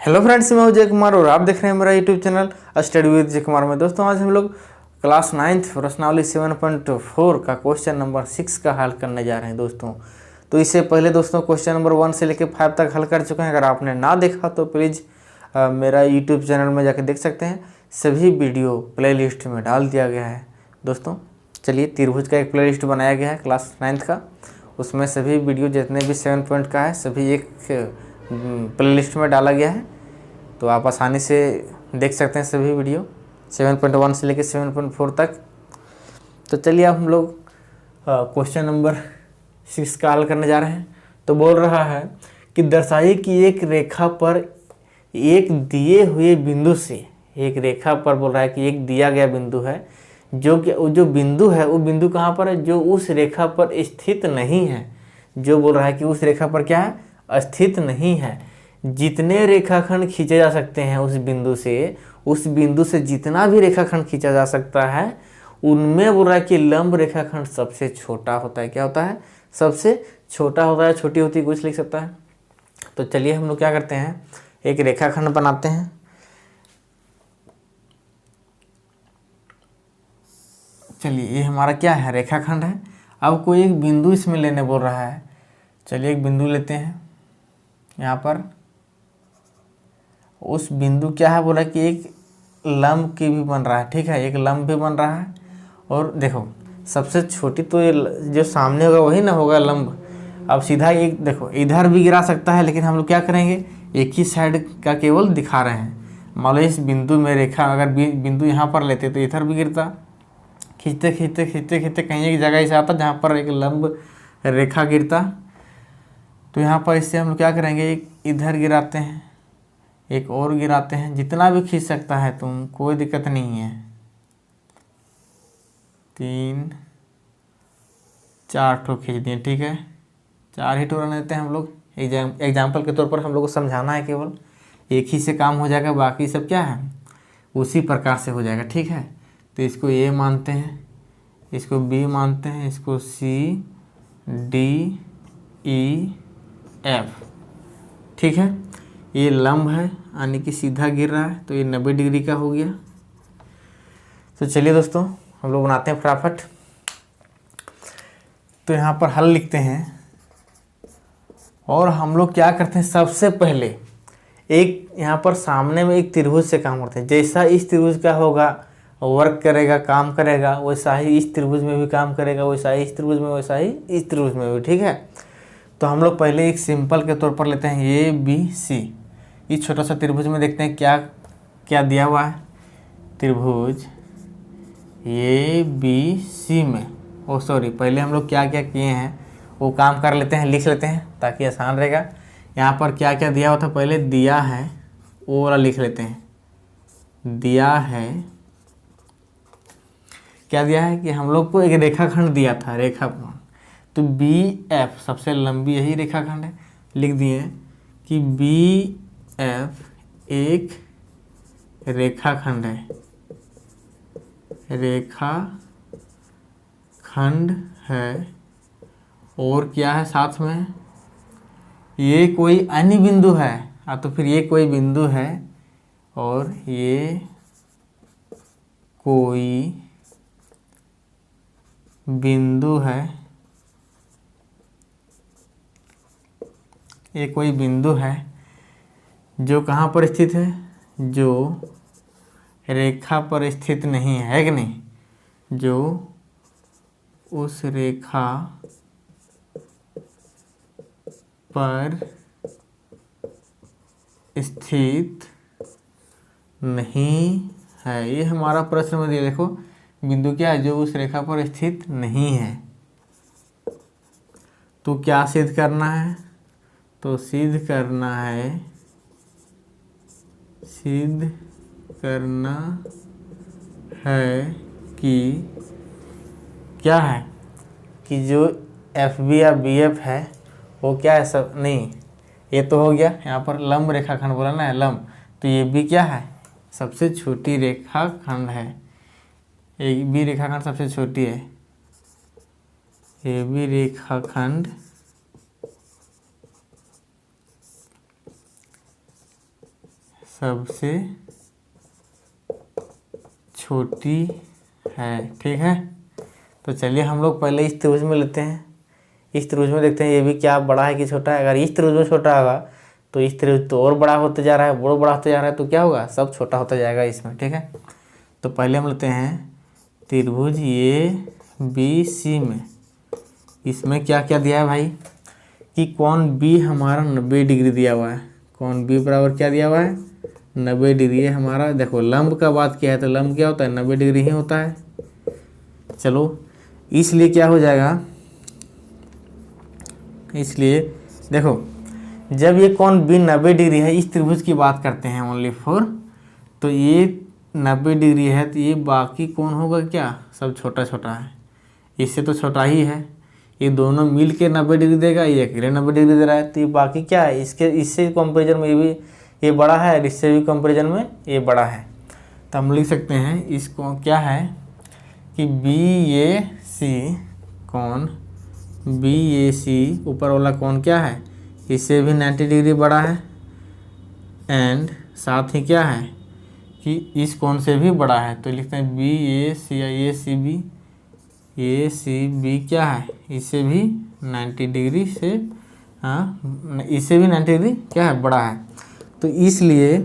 Hello friends, मैं हूं जय कुमार और आप देख रहे हैं मेरा यूट्यूब चैनल स्टडी विद जय कुमार में। दोस्तों आज हम लोग क्लास 9th प्रश्नावली 7.4 का क्वेश्चन नंबर 6 का हल करने जा रहे हैं दोस्तों। तो इससे पहले दोस्तों क्वेश्चन नंबर 1 से लेकर 5 तक हल कर चुके हैं। अगर आपने ना देखा तो प्लीज़ मेरा यूट्यूब चैनल में जाकर देख सकते हैं। सभी वीडियो प्ले लिस्ट में डाल दिया गया है दोस्तों। चलिए, त्रिभुज का एक प्ले लिस्ट बनाया गया है क्लास 9th का, उसमें सभी वीडियो जितने भी 7 पॉइंट का है सभी एक प्ले लिस्ट में डाला गया है। तो आप आसानी से देख सकते हैं सभी वीडियो 7.1 से लेकर 7.4 तक। तो चलिए अब हम लोग क्वेश्चन नंबर 6 का हल करने जा रहे हैं। तो बोल रहा है कि दर्शाइए कि एक रेखा पर एक दिए हुए बिंदु से, एक रेखा पर बोल रहा है कि एक दिया गया बिंदु है जो बिंदु है वो बिंदु कहाँ पर है, जो उस रेखा पर स्थित नहीं है। जो बोल रहा है कि उस रेखा पर क्या है, स्थित नहीं है। जितने रेखाखंड खींचे जा सकते हैं उस बिंदु से जितना भी रेखाखंड खींचा जा सकता है उनमें बोल रहा है कि लंब रेखाखंड सबसे छोटा होता है। क्या होता है, सबसे छोटा होता है। छोटी होती कुछ लिख सकता है। तो चलिए हम लोग क्या करते हैं, एक रेखाखंड बनाते हैं। चलिए ये हमारा क्या है, रेखाखंड है। अब कोई एक बिंदु इसमें लेने बोल रहा है। चलिए एक बिंदु लेते हैं। यहाँ पर उस बिंदु क्या है, बोला कि एक लंब की भी बन रहा है। ठीक है, एक लंब भी बन रहा है। और देखो सबसे छोटी तो ये जो सामने होगा वही ना होगा लंब। अब सीधा एक देखो इधर भी गिरा सकता है, लेकिन हम लोग क्या करेंगे, एक ही साइड का केवल दिखा रहे हैं। मान लो इस बिंदु में रेखा अगर बिंदु यहाँ पर लेते तो इधर भी गिरता। खींचते खींचते खींचते खींचते कहीं एक जगह ऐसा आता जहाँ पर एक लंब रेखा गिरता। तो यहाँ पर इससे हम लोग क्या करेंगे, एक इधर गिराते हैं, एक और गिराते हैं। जितना भी खींच सकता है तुम, कोई दिक्कत नहीं है। 3 4 ठो खींच दिए। ठीक है, 4 ही ठो रहने देते हैं हम लोग। एग्जाम्पल के तौर पर हम लोग को समझाना है, केवल एक ही से काम हो जाएगा, बाकी सब क्या है उसी प्रकार से हो जाएगा। ठीक है, तो इसको ए मानते हैं, इसको बी मानते हैं, इसको सी डी ई एफ। ठीक है, ये लंब है यानी कि सीधा गिर रहा है, तो ये 90 डिग्री का हो गया। तो चलिए दोस्तों हम लोग बनाते हैं फटाफट। तो यहाँ पर हल लिखते हैं और हम लोग क्या करते हैं, सबसे पहले एक यहाँ पर सामने में एक त्रिभुज से काम करते हैं। जैसा इस त्रिभुज का होगा वर्क करेगा, काम करेगा, वैसा ही इस त्रिभुज में भी काम करेगा, वैसा ही इस त्रिभुज में, वैसा ही इस त्रिभुज में भी। ठीक है, तो हम लोग पहले एक सिंपल के तौर पर लेते हैं ए बी सी। इस छोटा सा त्रिभुज में देखते हैं क्या क्या दिया हुआ है। त्रिभुज ए बी सी में पहले हम लोग क्या क्या किए हैं वो काम कर लेते हैं, लिख लेते हैं ताकि आसान रहेगा। यहाँ पर क्या क्या दिया हुआ था, पहले दिया है वो वाला लिख लेते हैं। दिया है, क्या दिया है कि हम लोग को एक रेखाखंड दिया था, रेखाखंड। तो बी एफ सबसे लंबी यही रेखाखंड है। लिख दिए कि बी एफ एक रेखाखंड है, रेखाखंड है। और क्या है साथ में, ये कोई अन्य बिंदु है। तो फिर ये कोई बिंदु है और ये कोई बिंदु है, ये कोई बिंदु है जो कहाँ पर स्थित है, जो रेखा पर स्थित नहीं है कि नहीं, जो उस रेखा पर स्थित नहीं है। ये हमारा प्रश्न में दिया, देखो बिंदु क्या है, जो उस रेखा पर स्थित नहीं है। तो क्या सिद्ध करना है, तो सिद्ध करना है कि क्या है कि जो एफ बी या बी एफ है वो क्या है, सब नहीं। ये तो हो गया, यहाँ पर लंब रेखाखंड बोला ना है, लंब। तो ये भी क्या है, सबसे छोटी रेखाखंड है। ए बी रेखाखंड सबसे छोटी है। ए बी रेखाखंड सबसे छोटी है। ठीक है, तो चलिए हम लोग पहले इस त्रिभुज में लेते हैं। इस त्रिभुज में देखते हैं ये भी क्या बड़ा है कि छोटा है। अगर इस त्रिभुज में छोटा होगा तो इस त्रिभुज तो और बड़ा होते जा रहा है, और बड़ा होते जा रहा है, तो क्या होगा, सब छोटा होता जाएगा इसमें। ठीक है, तो पहले हम लेते हैं त्रिभुज ABC में। इसमें क्या क्या दिया है भाई कि कोण B हमारा 90 डिग्री दिया हुआ है। कोण B बराबर क्या दिया हुआ है, 90 डिग्री है हमारा। देखो लंब का बात किया है तो लंब क्या होता है, 90 डिग्री ही होता है। चलो इसलिए क्या हो जाएगा, इसलिए देखो जब ये कोण B 90 डिग्री है, इस त्रिभुज की बात करते हैं ओनली फॉर, तो ये 90 डिग्री है तो ये बाकी कोण होगा क्या, सब छोटा छोटा है, इससे तो छोटा ही है। ये दोनों मिल के 90 डिग्री देगा, ये अकेले 90 डिग्री दे रहा है, तो ये बाकी क्या है, इससे कंपेरिजन में ये बड़ा है और इससे भी कंपेरिजन में ये बड़ा है। तो हम लिख सकते हैं इसको क्या है कि BAC कोण BAC ऊपर वाला कोण क्या है, इससे भी 90 डिग्री बड़ा है, एंड साथ ही क्या है कि इस कोण से भी बड़ा है। तो लिखते हैं BAC या ACB क्या है, इससे भी 90 डिग्री से, हाँ इससे भी 90 डिग्री क्या है, बड़ा है। तो इसलिए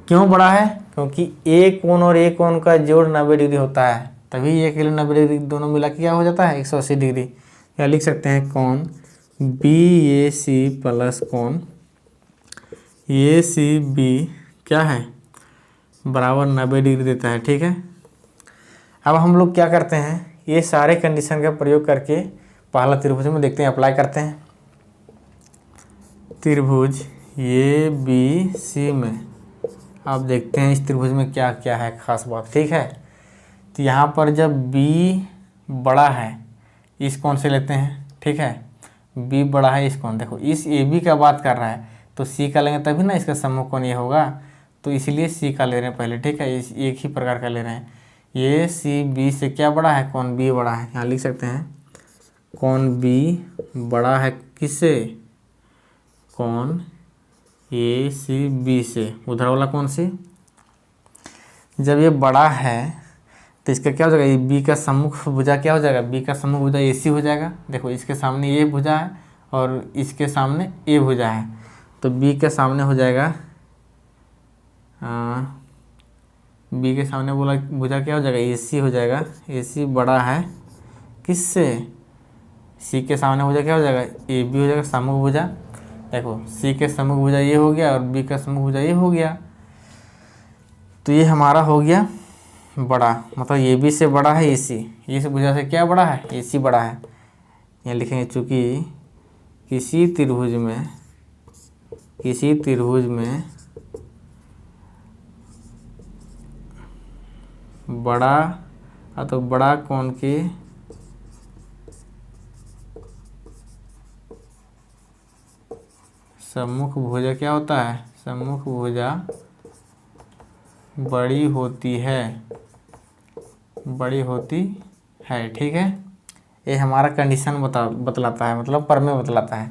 क्यों बड़ा है, क्योंकि ए कोण और ए कोण का जोड़ 90 डिग्री होता है, तभी ये के लिए 90 डिग्री दोनों मिला के क्या हो जाता है, 180 डिग्री। या लिख सकते हैं कोण BAC प्लस कोण ACB क्या है, बराबर 90 डिग्री देता है। ठीक है, अब हम लोग क्या करते हैं, ये सारे कंडीशन का प्रयोग करके पहला त्रिभुज में देखते हैं, अप्लाई करते हैं। त्रिभुज ABC में आप देखते हैं इस त्रिभुज में क्या क्या है खास बात। ठीक है, तो यहाँ पर जब B बड़ा है, इस कोण से लेते हैं। ठीक है, B बड़ा है इस कोण, देखो इस AB का बात कर रहा है तो C का लेंगे तभी ना इसका सम्मुख कोण ये होगा, तो इसलिए C का ले रहे हैं पहले। ठीक है, इस एक ही प्रकार का ले रहे हैं। ये CB से क्या बड़ा है, कोण B बड़ा है। यहाँ लिख सकते हैं कोण B बड़ा है किससे, कोण ACB से, उधर वाला कोण से। जब ये बड़ा है तो इसका क्या हो जाएगा, ये B का सम्मुख भुजा क्या हो जाएगा, B का सम्मुख भुजा AC हो जाएगा। देखो इसके सामने ये भुजा है और इसके सामने A भुजा है, तो B के सामने हो जाएगा, B के सामने बोला भुजा क्या हो जाएगा, AC हो जाएगा। AC बड़ा है किससे, C के सामने भुजा क्या हो जाएगा, AB हो जाएगा, सम्मुख भुजा। देखो C के सम्मुख भुजा ये हो गया और B का सम्मुख भुजा ये हो गया, तो ये हमारा हो गया बड़ा, मतलब AB से बड़ा है AC, इस भुजा से क्या बड़ा है, AC बड़ा है। यहाँ लिखेंगे चूँकि किसी त्रिभुज में बड़ा तो बड़ा कोण के सम्मुख भुजा क्या होता है, सम्मुख भुजा बड़ी होती है। ठीक है, ये हमारा कंडीशन बतलाता है, मतलब प्रमेय बतलाता है।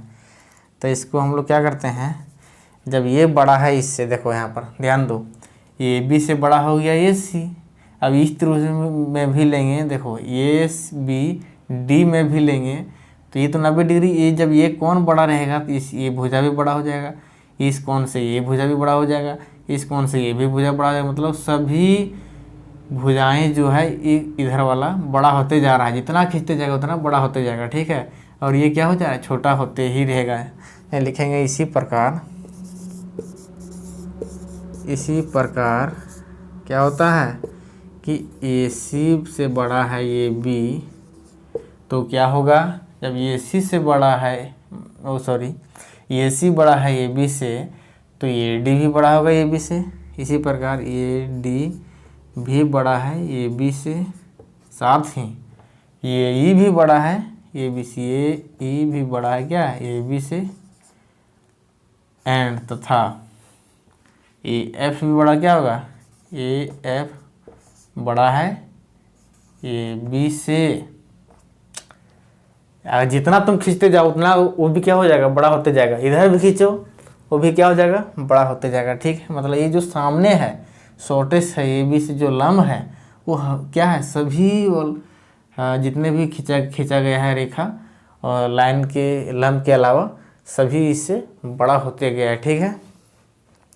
तो इसको हम लोग क्या करते हैं, जब ये बड़ा है इससे, देखो यहाँ पर ध्यान दो, ये B से बड़ा हो गया ये C। अब इस त्रिभुज में भी लेंगे, देखो ये B D में भी लेंगे तो ये तो 90 डिग्री, ये जब ये कोण बड़ा रहेगा तो ये भुजा भी बड़ा हो जाएगा, इस कोण से ये भुजा भी बड़ा हो जाएगा, इस कोण से ये भी भुजा बड़ा हो जाएगा, मतलब सभी भुजाएं जो है ये इधर वाला बड़ा होते जा रहा है, जितना खींचते जाएगा उतना बड़ा होते जाएगा। ठीक है, और ये क्या हो जाएगा, छोटा होते ही रहेगा। लिखेंगे इसी प्रकार क्या होता है कि AC से बड़ा है ये B, तो क्या होगा, जब ये AC से बड़ा है, AC बड़ा है ये B से, तो ये D भी बड़ा होगा ये B से। इसी प्रकार ये D भी बड़ा है ये B से, साथ ही ये E भी बड़ा है ये B से, ये E भी बड़ा है क्या, ये B से, एंड तथा ये F भी बड़ा क्या होगा, ये F बड़ा है ये B से। जितना तुम खींचते जाओ उतना वो भी क्या हो जाएगा, बड़ा होते जाएगा। इधर भी खींचो वो भी क्या हो जाएगा, बड़ा होते जाएगा। ठीक है, मतलब ये जो सामने है शॉर्टेस्ट है, ए बी से जो लंब है वो क्या है, सभी वो जितने भी खींचा गया है रेखा और लाइन के लंब के अलावा सभी इससे बड़ा होते गया है। ठीक है,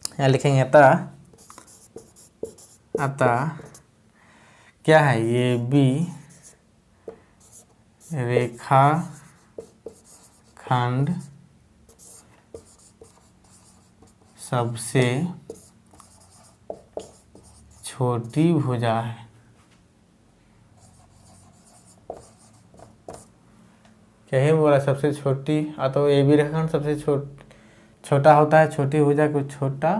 यहाँ लिखेंगे अतः क्या है, ये बी रेखा खंड सबसे छोटी भुजा है। क्या ही बोला, सबसे छोटी, तो ए बी रेखाखंड सबसे छोटा होता है, छोटी भुजा को छोटा,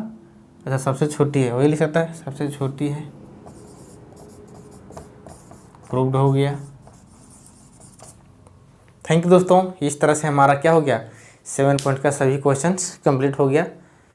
अच्छा सबसे छोटी है, वही लिख सकता है, सबसे छोटी है, प्रूव्ड हो गया। थैंक यू दोस्तों, इस तरह से हमारा क्या हो गया, 7 पॉइंट का सभी क्वेश्चंस कंप्लीट हो गया।